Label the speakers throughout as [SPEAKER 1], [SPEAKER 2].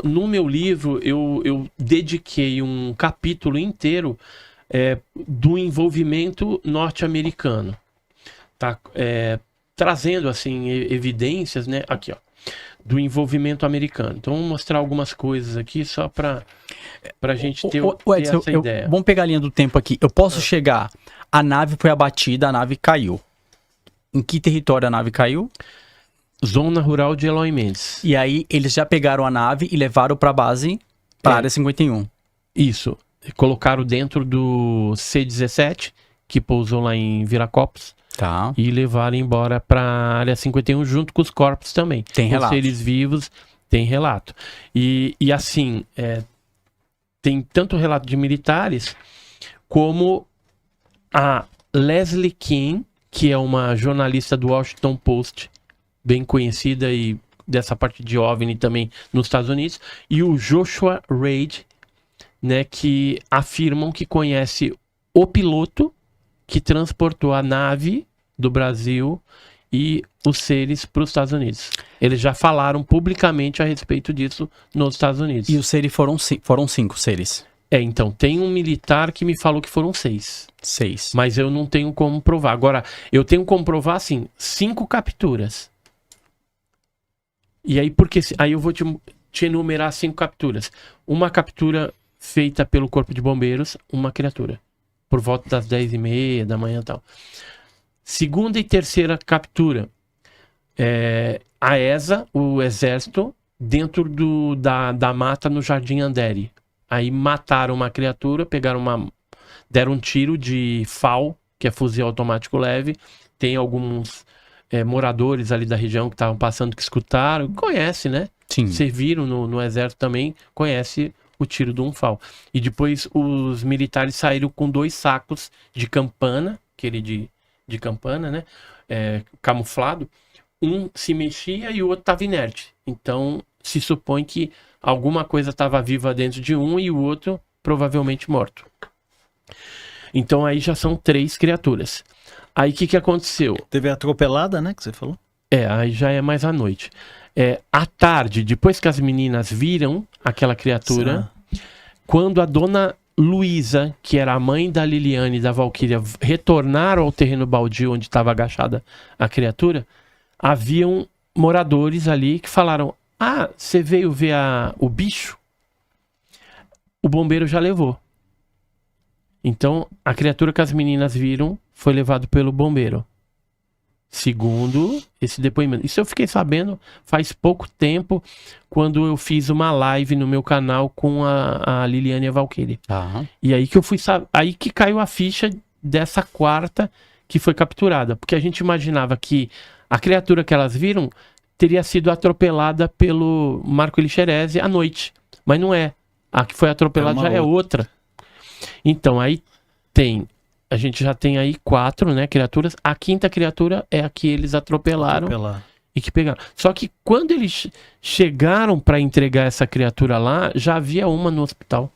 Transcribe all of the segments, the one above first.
[SPEAKER 1] no meu livro, eu dediquei um capítulo inteiro do envolvimento norte-americano. Tá? Trazendo, assim, evidências, né? Aqui, ó. Do envolvimento americano. Então, vamos mostrar algumas coisas aqui só para a gente ter, ter
[SPEAKER 2] Edson,
[SPEAKER 1] essa ideia.
[SPEAKER 2] Vamos pegar a linha do tempo aqui. Eu posso chegar... A nave foi abatida, a nave caiu. Em que território a nave caiu?
[SPEAKER 1] Zona Rural de Eloy Mendes.
[SPEAKER 2] E aí, eles já pegaram a nave e levaram para a base, para a área 51.
[SPEAKER 1] Isso. Colocaram dentro do C-17, que pousou lá em Viracopos.
[SPEAKER 2] Tá.
[SPEAKER 1] E levaram embora para a área 51 junto com os corpos também.
[SPEAKER 2] Tem relato.
[SPEAKER 1] Os seres vivos, tem relato. E assim, tem tanto relato de militares, como a Leslie Kean, que é uma jornalista do Washington Post, bem conhecida e dessa parte de OVNI também nos Estados Unidos, e o Joshua Reid, né, que afirmam que conhece o piloto que transportou a nave do Brasil e os seres para os Estados Unidos. Eles já falaram publicamente a respeito disso nos Estados Unidos.
[SPEAKER 2] E os seres foram 5 seres.
[SPEAKER 1] Então, tem um militar que me falou que foram 6.
[SPEAKER 2] 6.
[SPEAKER 1] Mas eu não tenho como provar. Agora, eu tenho como provar, assim, 5 capturas. E aí, porque aí eu vou te enumerar 5 capturas. Uma captura feita pelo Corpo de Bombeiros, uma criatura. Por volta das 10h30 da manhã e tal. Segunda e terceira captura. A ESA, o exército, dentro da mata no Jardim Andere. Aí mataram uma criatura, deram um tiro de FAL, que é fuzil automático leve. Tem alguns moradores ali da região que estavam passando, que escutaram. Conhece, né?
[SPEAKER 2] Sim.
[SPEAKER 1] Serviram no exército também, conhece o tiro de um FAL. E depois os militares saíram com 2 sacos de campana, aquele de campana, né? Camuflado. Um se mexia e o outro estava inerte. Então, se supõe que alguma coisa estava viva dentro de um e o outro provavelmente morto. Então, aí já são 3 criaturas. Aí, o que aconteceu?
[SPEAKER 3] Teve a atropelada, né, que você falou?
[SPEAKER 1] Aí já é mais à noite. À tarde, depois que as meninas viram aquela criatura, quando a dona Luísa, que era a mãe da Liliane e da Valquíria, retornaram ao terreno baldio onde estava agachada a criatura, haviam moradores ali que falaram: ah, você veio ver o bicho? O bombeiro já levou. Então, a criatura que as meninas viram foi levado pelo bombeiro. Segundo esse depoimento. Isso eu fiquei sabendo faz pouco tempo, quando eu fiz uma live no meu canal com a Liliane e a Valquíria. E aí que eu fui aí que caiu a ficha dessa quarta que foi capturada. Porque a gente imaginava que a criatura que elas viram teria sido atropelada pelo Marco Elixerese à noite. Mas não é. A que foi atropelada já é outra. Então, aí a gente já tem aí 4, né, criaturas. A 5ª criatura é a que eles atropelaram e que pegaram. Só que quando eles chegaram para entregar essa criatura lá, já havia uma no hospital.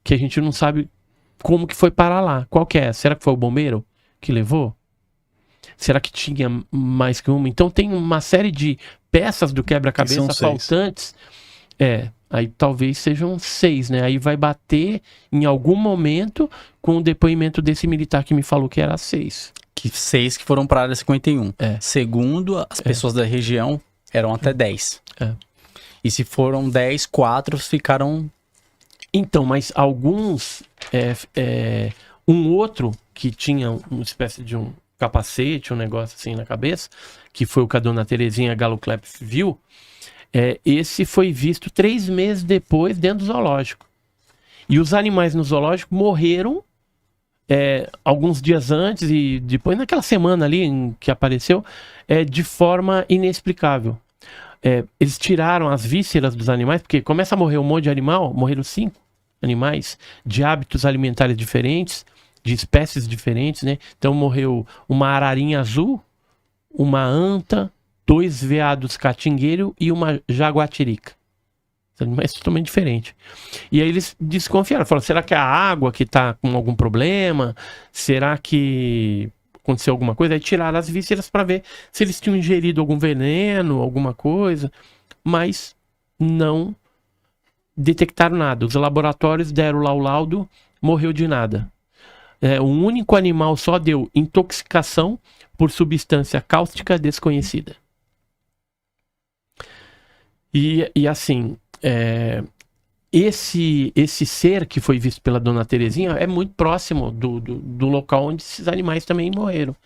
[SPEAKER 1] Que a gente não sabe como que foi parar lá. Qual que é? Será que foi o bombeiro que levou? Será que tinha mais que uma? Então tem uma série de peças do quebra-cabeça faltantes. Aí talvez sejam 6, né? Aí vai bater em algum momento com o depoimento desse militar que me falou que era 6.
[SPEAKER 2] Que 6 que foram para a área 51. Segundo as pessoas da região, eram até 10. E se foram 10, 4 ficaram...
[SPEAKER 1] Então, mas alguns... um outro que tinha uma espécie de um capacete, um negócio assim na cabeça, que foi o que a dona Terezinha Galo Klepp viu, esse foi visto 3 meses depois dentro do zoológico. E os animais no zoológico morreram alguns dias antes e depois, naquela semana ali em que apareceu, de forma inexplicável. Eles tiraram as vísceras dos animais, porque começa a morrer um monte de animal, morreram 5 animais de hábitos alimentares diferentes, de espécies diferentes, né? Então morreu uma ararinha azul, uma anta, 2 veados catingueiro e uma jaguatirica. Animais totalmente diferentes. E aí eles desconfiaram, falaram: será que é a água que está com algum problema? Será que aconteceu alguma coisa? Aí tiraram as vísceras para ver se eles tinham ingerido algum veneno, alguma coisa. Mas não detectaram nada. Os laboratórios deram lá o laudo, morreu de nada. Um único animal só deu intoxicação por substância cáustica desconhecida. E assim, esse ser que foi visto pela dona Terezinha é muito próximo do local onde esses animais também morreram.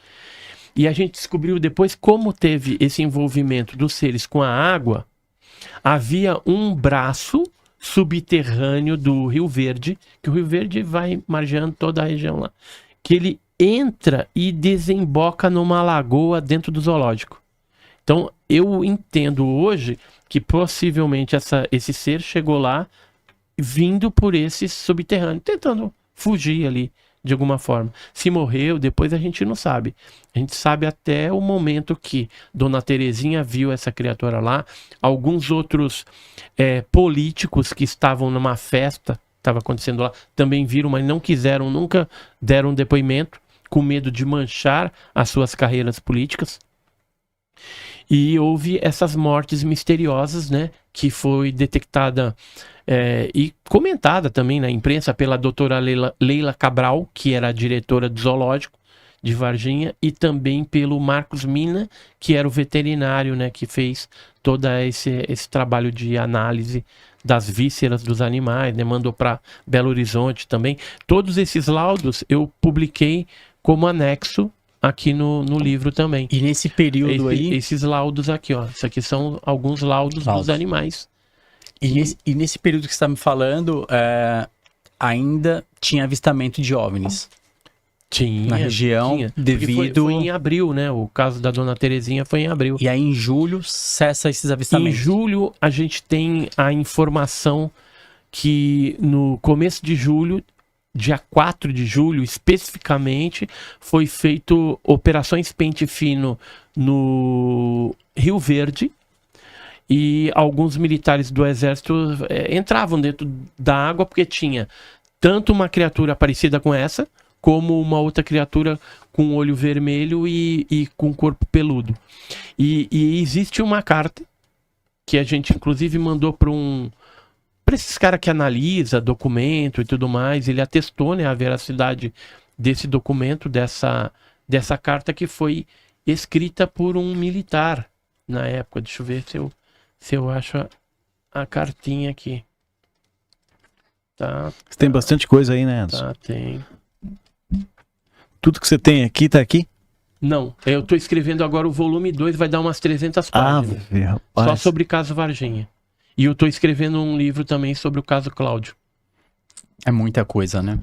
[SPEAKER 1] E a gente descobriu depois como teve esse envolvimento dos seres com a água. Havia um braço subterrâneo do Rio Verde, que o Rio Verde vai margeando toda a região lá, que ele entra e desemboca numa lagoa dentro do zoológico. Então, eu entendo hoje que possivelmente esse ser chegou lá vindo por esse subterrâneo, tentando fugir ali de alguma forma. Se morreu, depois a gente não sabe. A gente sabe até o momento que Dona Terezinha viu essa criatura lá. Alguns outros políticos que estavam numa festa, estava acontecendo lá, também viram, mas não quiseram, nunca deram depoimento, com medo de manchar as suas carreiras políticas. E houve essas mortes misteriosas, né, que foi detectada e comentada também na imprensa pela doutora Leila Cabral, que era a diretora do zoológico de Varginha, e também pelo Marcos Mina, que era o veterinário, né, que fez todo esse trabalho de análise das vísceras dos animais, né, mandou para Belo Horizonte também. Todos esses laudos eu publiquei como anexo aqui no livro também.
[SPEAKER 2] E nesse período aí...
[SPEAKER 1] Esses laudos aqui, ó. Isso aqui são alguns laudos dos animais.
[SPEAKER 2] E nesse período que você está me falando, ainda tinha avistamento de OVNIs?
[SPEAKER 1] Tinha.
[SPEAKER 2] Na região, devido...
[SPEAKER 1] Foi em abril, né? O caso da dona Terezinha foi em abril.
[SPEAKER 2] E aí em julho cessa esses avistamentos?
[SPEAKER 1] Em julho a gente tem a informação que no começo de julho, dia 4 de julho, especificamente, foi feito operações pente fino no Rio Verde, e alguns militares do exército entravam dentro da água porque tinha tanto uma criatura parecida com essa, como uma outra criatura com olho vermelho e com corpo peludo. E existe uma carta que a gente inclusive mandou para esses caras que analisa documento e tudo mais. Ele atestou, né, a veracidade desse documento, dessa carta, que foi escrita por um militar na época. Deixa eu ver se eu acho a cartinha aqui. Tá.
[SPEAKER 3] Você tem bastante coisa aí, né, Anderson?
[SPEAKER 1] Tá, tem.
[SPEAKER 3] Tudo que você tem aqui, tá aqui?
[SPEAKER 1] Não, eu tô escrevendo agora o volume 2, vai dar umas 300 páginas. Só sobre o caso Varginha. E eu tô escrevendo um livro também sobre o caso Cláudio.
[SPEAKER 2] É muita coisa, né?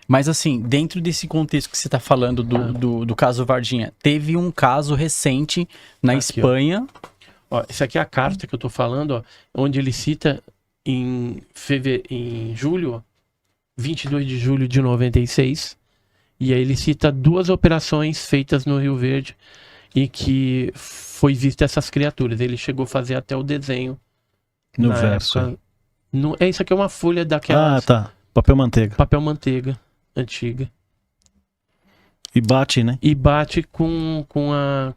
[SPEAKER 2] Mas assim, dentro desse contexto que você tá falando do caso Varginha, teve um caso recente na Espanha.
[SPEAKER 1] Ó, essa aqui é a carta que eu tô falando, ó, onde ele cita em julho, ó, 22 de julho de 96, e aí ele cita 2 operações feitas no Rio Verde e que foi vista essas criaturas. Ele chegou a fazer até o desenho
[SPEAKER 3] no verso.
[SPEAKER 1] Época, isso aqui é uma folha daquelas...
[SPEAKER 3] Ah, tá. Papel manteiga.
[SPEAKER 1] Papel manteiga, antiga.
[SPEAKER 3] E bate, né?
[SPEAKER 1] E bate com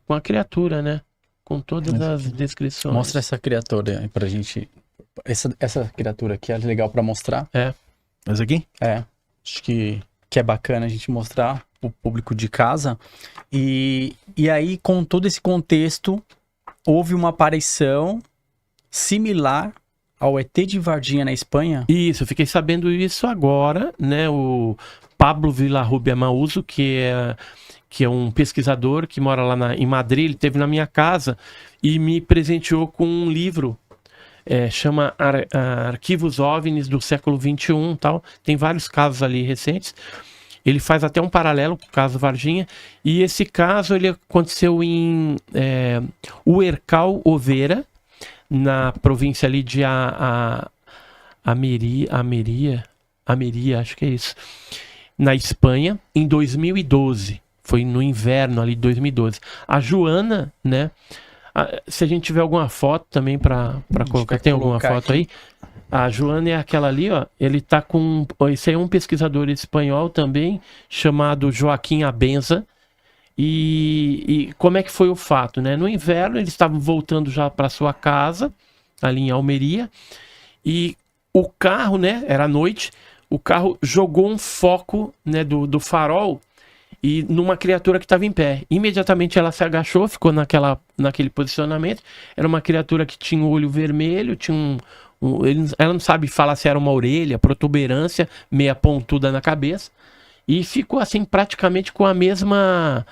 [SPEAKER 1] a criatura, né? Com todas as descrições.
[SPEAKER 2] Mostra essa criatura aí pra gente. Essa criatura aqui é legal pra mostrar.
[SPEAKER 3] Essa aqui?
[SPEAKER 2] Acho que é bacana a gente mostrar pro público de casa. E aí, com todo esse contexto, houve uma aparição similar ao ET de Varginha na Espanha?
[SPEAKER 1] Isso, eu fiquei sabendo isso agora, né? O Pablo Villarrubia Mauso, que é um pesquisador que mora lá em Madrid, ele esteve na minha casa e me presenteou com um livro, chama Arquivos OVNIs do século XXI, tal. Tem vários casos ali recentes. Ele faz até um paralelo com o caso Varginha, e esse caso ele aconteceu em Uercal Oveira, na província ali de Almeria, acho que é isso, na Espanha, em 2012. Foi no inverno ali de 2012. A Joana, né? Se a gente tiver alguma foto também para colocar, tem alguma foto aí? A Joana é aquela ali, ó. Ele tá com... Esse aí é um pesquisador espanhol também, chamado Joaquim Abenza. E como é que foi o fato, né? No inverno, eles estavam voltando já para sua casa, ali em Almeria, e o carro, né, era noite, o carro jogou um foco, né, do farol e numa criatura que estava em pé. Imediatamente ela se agachou, ficou naquele posicionamento. Era uma criatura que tinha o olho vermelho, tinha ela não sabe falar se era uma orelha, protuberância, meia pontuda na cabeça, e ficou assim praticamente com a mesma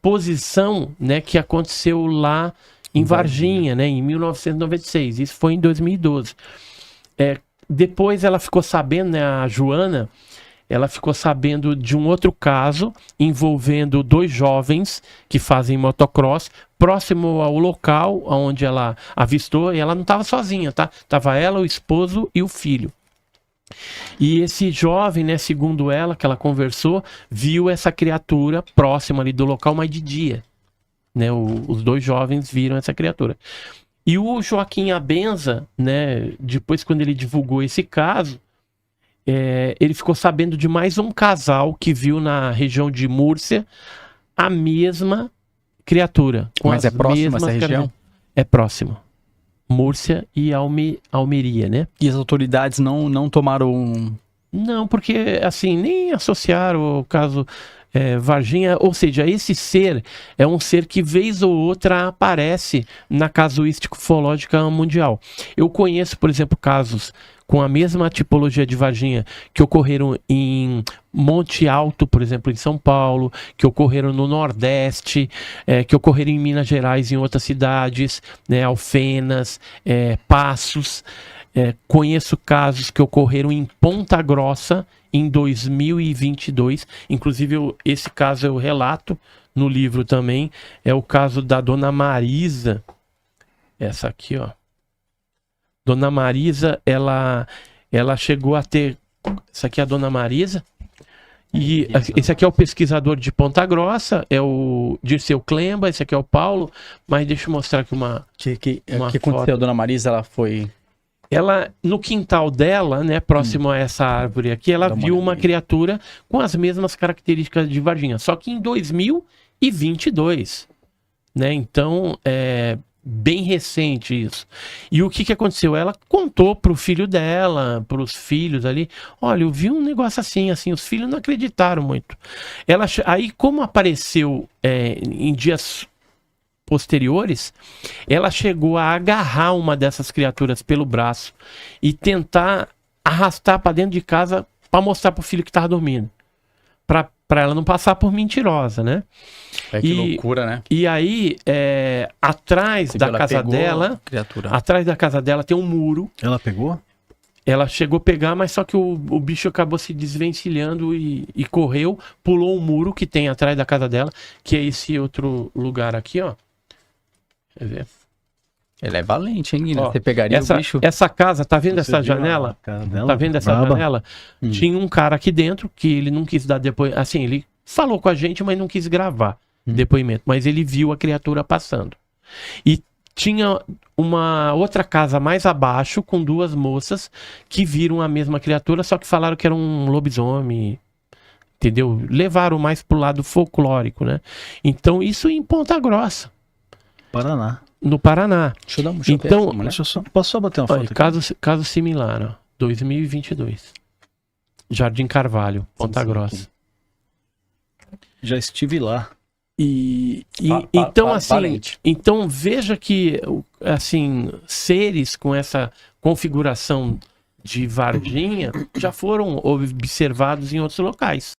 [SPEAKER 1] posição, né, que aconteceu lá em Varginha, né, em 1996. Isso foi em 2012. Depois ela ficou sabendo, né, a Joana, ela ficou sabendo de um outro caso envolvendo 2 jovens que fazem motocross próximo ao local onde ela avistou, e ela não estava sozinha, tá? Tava ela, o esposo e o filho. E esse jovem, né, segundo ela, que ela conversou, viu essa criatura próxima ali do local, mas de dia, né? Os 2 jovens viram essa criatura. E o Joaquim Abenza, né, depois quando ele divulgou esse caso, ele ficou sabendo de mais um casal que viu na região de Múrcia a mesma criatura.
[SPEAKER 2] Mas é próximo essa região?
[SPEAKER 1] É próximo. Múrcia e Almeria, né?
[SPEAKER 2] E as autoridades não tomaram...
[SPEAKER 1] Não, porque assim, nem associaram o caso Varginha, ou seja, esse ser é um ser que vez ou outra aparece na casuística ufológica mundial. Eu conheço, por exemplo, casos com a mesma tipologia de Varginha que ocorreram em Monte Alto, por exemplo, em São Paulo, que ocorreram no Nordeste, que ocorreram em Minas Gerais, em outras cidades, né, Alfenas, Passos. Conheço casos que ocorreram em Ponta Grossa em 2022. Inclusive, esse caso eu relato no livro também. É o caso da Dona Marisa. Essa aqui, ó. Dona Marisa, ela chegou a ter... Essa aqui é a Dona Marisa. E esse aqui é o pesquisador de Ponta Grossa, é o Dirceu Klemba, esse aqui é o Paulo. Mas deixa eu mostrar aqui uma
[SPEAKER 2] que aconteceu? A Dona Marisa, ela foi...
[SPEAKER 1] Ela, no quintal dela, né, próximo a essa árvore aqui, ela viu uma criatura com as mesmas características de Varginha, só que em 2022, né? Então, bem recente isso. E o que aconteceu? Ela contou pro filho dela, pros filhos ali, olha, eu vi um negócio assim, os filhos não acreditaram muito. Aí, como apareceu em dias posteriores, ela chegou a agarrar uma dessas criaturas pelo braço e tentar arrastar para dentro de casa para mostrar pro filho que estava dormindo, para ela não passar por mentirosa, né?
[SPEAKER 2] Que loucura, né?
[SPEAKER 1] E aí, atrás da casa dela, atrás da casa dela tem um muro.
[SPEAKER 3] Ela pegou?
[SPEAKER 1] Ela chegou a pegar, mas só que o bicho acabou se desvencilhando e correu, pulou um muro que tem atrás da casa dela, que é esse outro lugar aqui, ó. Quer ver?
[SPEAKER 2] Ele é valente, hein, Guilherme? Você pegaria o bicho?
[SPEAKER 1] Essa casa, tá vendo essa janela? Tá vendo essa janela? Tinha um cara aqui dentro que ele não quis dar depoimento. Assim, ele falou com a gente, mas não quis gravar depoimento. Mas ele viu a criatura passando. E tinha uma outra casa mais abaixo com 2 moças que viram a mesma criatura, só que falaram que era um lobisomem. Entendeu? Levaram mais pro lado folclórico, né? Então, isso em Ponta Grossa.
[SPEAKER 3] Paraná.
[SPEAKER 1] No Paraná.
[SPEAKER 2] Deixa eu dar uma
[SPEAKER 1] então,
[SPEAKER 3] posso só bater uma foto aqui?
[SPEAKER 1] Caso similar, ó, 2022. Jardim Carvalho, Ponta Grossa.
[SPEAKER 3] Já estive lá.
[SPEAKER 1] Então, assim, então veja que, assim, seres com essa configuração de Varginha já foram observados em outros locais.